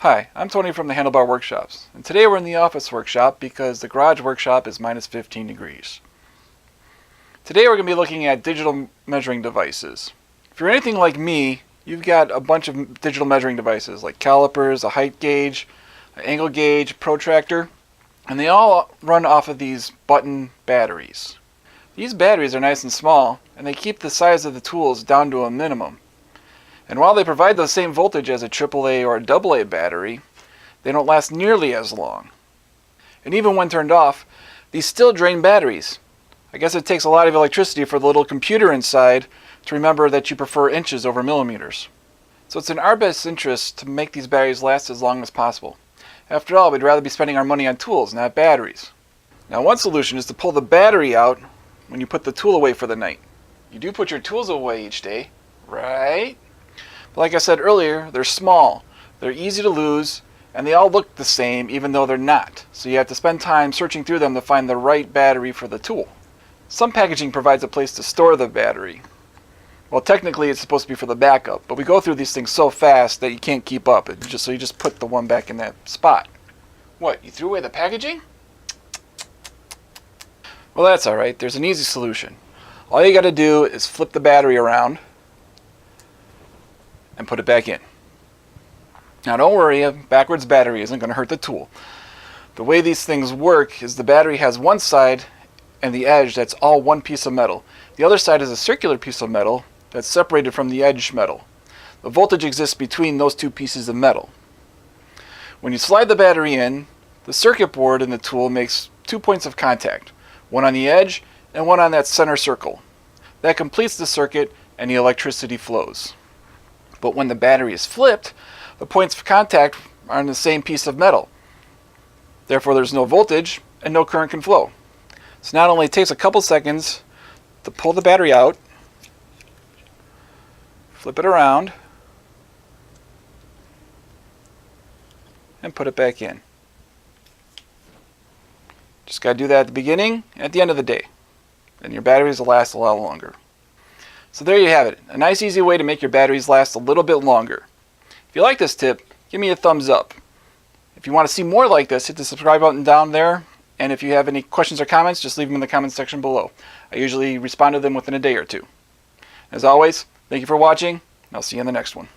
Hi, I'm Tony from the Handlebar Workshops, and today we're in the office workshop because the garage workshop is minus 15 degrees. Today we're going to be looking at digital measuring devices. If you're anything like me, you've got a bunch of digital measuring devices like calipers, a height gauge, an angle gauge, protractor, and they all run off of these button batteries. These batteries are nice and small, and they keep the size of the tools down to a minimum. And while they provide the same voltage as a AAA or a AA battery, they don't last nearly as long. And even when turned off, these still drain batteries. I guess it takes a lot of electricity for the little computer inside to remember that you prefer inches over millimeters. So it's in our best interest to make these batteries last as long as possible. After all, we'd rather be spending our money on tools, not batteries. Now, one solution is to pull the battery out when you put the tool away for the night. You do put your tools away each day, right? But like I said earlier, they're small, they're easy to lose, and they all look the same even though they're not. So you have to spend time searching through them to find the right battery for the tool. Some packaging provides a place to store the battery. Well, technically it's supposed to be for the backup, but we go through these things so fast that you can't keep up. So you just put the one back in that spot. What, you threw away the packaging? Well, that's alright. There's an easy solution. All you got to do is flip the battery around and put it back in. Now don't worry, a backwards battery isn't going to hurt the tool. The way these things work is the battery has one side and the edge that's all one piece of metal. The other side is a circular piece of metal that's separated from the edge metal. The voltage exists between those two pieces of metal. When you slide the battery in, the circuit board in the tool makes 2 points of contact, one on the edge and one on that center circle. That completes the circuit and the electricity flows. But when the battery is flipped, the points of contact are on the same piece of metal. Therefore, there's no voltage and no current can flow. So not only it takes a couple seconds to pull the battery out, flip it around, and put it back in. Just got to do that at the beginning and at the end of the day. And your batteries will last a lot longer. So there you have it, a nice easy way to make your batteries last a little bit longer. If you like this tip, give me a thumbs up. If you want to see more like this, hit the subscribe button down there, and if you have any questions or comments, just leave them in the comments section below. I usually respond to them within a day or two. As always, thank you for watching, and I'll see you in the next one.